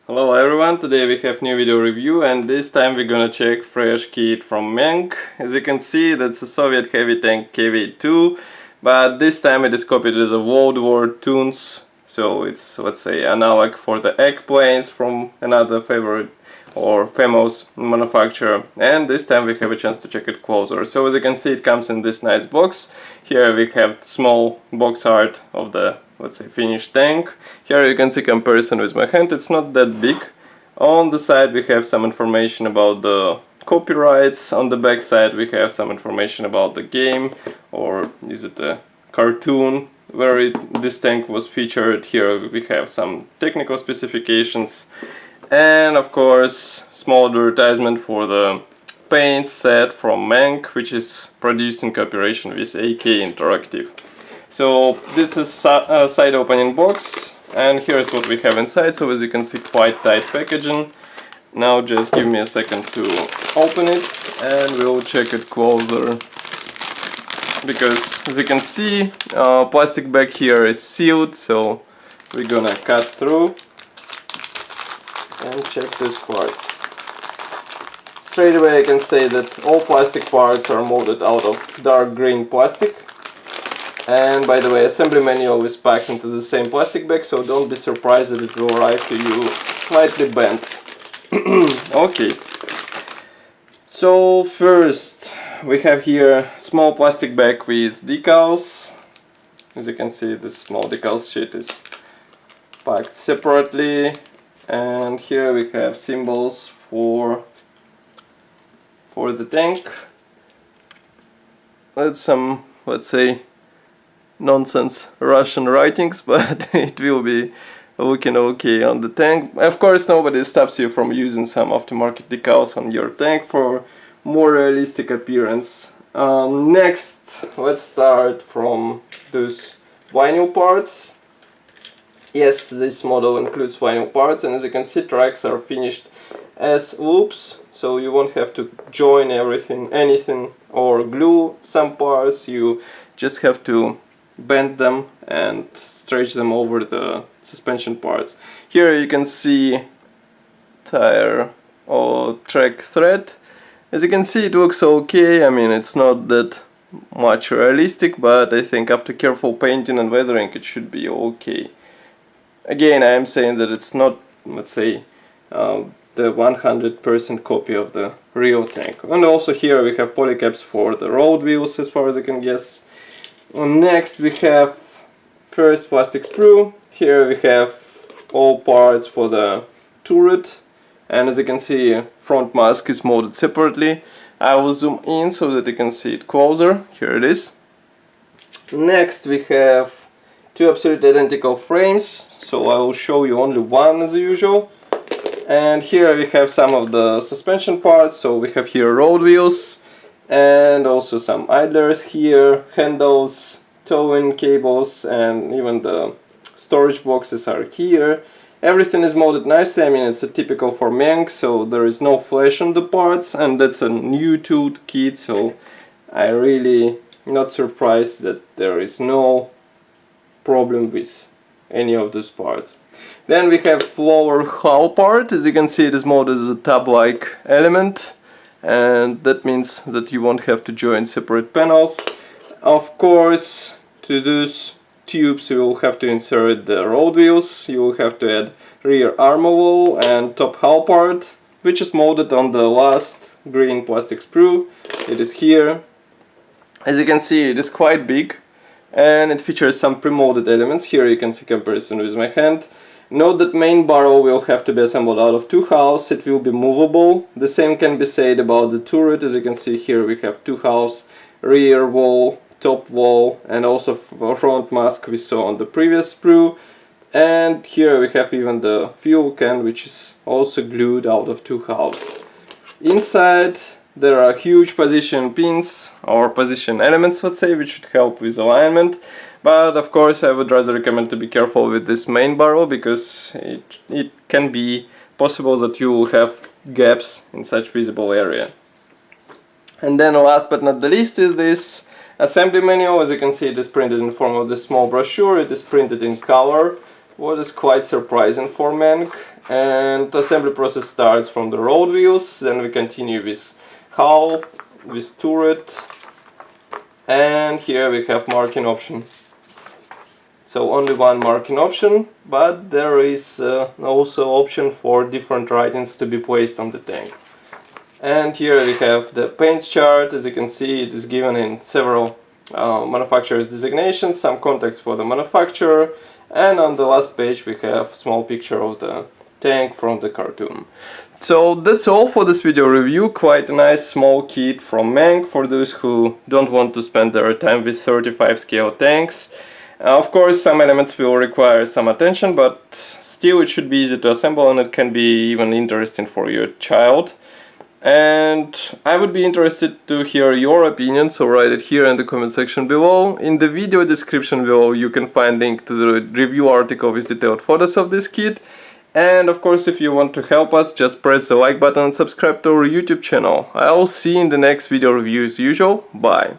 Hello everyone, today we have new video review and this time we're gonna check fresh kit from Meng. As you can see, that's a Soviet heavy tank KV-2, but this time it is copied as a World War tunes, so it's, let's say, analog for the egg planes from another favorite or famous manufacturer, and this time we have a chance to check it closer. So as you can see, it comes in this nice box. Here we have small box art of the, let's say, finished tank. Here you can see comparison with my hand, it's not that big. On the side we have some information about the copyrights. On the back side we have some information about the game, or is it a cartoon where this tank was featured. Here we have some technical specifications. And of course, small advertisement for the paint set from Meng, which is produced in cooperation with AK Interactive. So this is a side opening box, and here's what we have inside. So as you can see, quite tight packaging. Now just give me a second to open it and we'll check it closer. Because as you can see, plastic bag here is sealed, so we're gonna cut through and check these parts. Straight away I can say that all plastic parts are molded out of dark green plastic. And by the way, assembly manual is packed into the same plastic bag, so don't be surprised that it will arrive to you slightly bent. Okay. So first we have here small plastic bag with decals. As you can see, this small decals sheet is packed separately. And here we have symbols for the tank. That's some, let's say, nonsense Russian writings, but it will be looking okay on the tank. Of course, nobody stops you from using some aftermarket decals on your tank for more realistic appearance. Next, let's start from those vinyl parts. Yes, this model includes vinyl parts, and as you can see, tracks are finished as loops, so you won't have to join anything or glue some parts. You just have to bend them and stretch them over the suspension parts. Here you can see tire or track thread. As you can see, it looks okay. I mean, it's not that much realistic, but I think after careful painting and weathering it should be okay. Again, I am saying that it's not, let's say, the 100% copy of the real tank. And also here we have polycaps for the road wheels, as far as I can guess. Next we have first plastic sprue. Here we have all parts for the turret. And as you can see, front mask is molded separately. I will zoom in so that you can see it closer. Here it is. Next we have two absolutely identical frames, so I will show you only one as usual. And here we have some of the suspension parts, so we have here road wheels and also some idlers here, handles, towing cables, and even the storage boxes are here. Everything is molded nicely. I mean, it's a typical for Meng, so there is no flash on the parts, and that's a new tooled kit, so I really not surprised that there is no problem with any of those parts. Then we have lower hull part. As you can see, it is molded as a tub-like element, and that means that you won't have to join separate panels. Of course, to those tubes you will have to insert the road wheels, you will have to add rear armor wall and top hull part, which is molded on the last green plastic sprue. It is here. As you can see, it is quite big, and it features some pre-molded elements. Here you can see comparison with my hand. Note that main barrel will have to be assembled out of two hulls. It will be movable. The same can be said about the turret. As you can see here, we have two hulls, rear wall, top wall, and also front mask we saw on the previous sprue. And here we have even the fuel can, which is also glued out of two hulls. Inside there are huge position pins or position elements, let's say, which should help with alignment. But of course I would rather recommend to be careful with this main barrel, because it can be possible that you will have gaps in such visible area. And then last but not the least is this assembly manual. As you can see, it is printed in form of this small brochure. It is printed in color, what is quite surprising for Meng. And the assembly process starts from the road wheels, then we continue with hull, with turret, and here we have marking option. So only one marking option, but there is also option for different writings to be placed on the tank. And here we have the paints chart. As you can see, it is given in several manufacturer's designations, some context for the manufacturer, and on the last page we have a small picture of the tank from the cartoon. So that's all for this video review. Quite a nice small kit from Meng for those who don't want to spend their time with 35 scale tanks. Of course, some elements will require some attention, but still it should be easy to assemble, and it can be even interesting for your child. And I would be interested to hear your opinion, so write it here in the comment section below. In the video description below you can find link to the review article with detailed photos of this kit. And of course, if you want to help us, just press the like button and subscribe to our YouTube channel. I'll see you in the next video review as usual. Bye!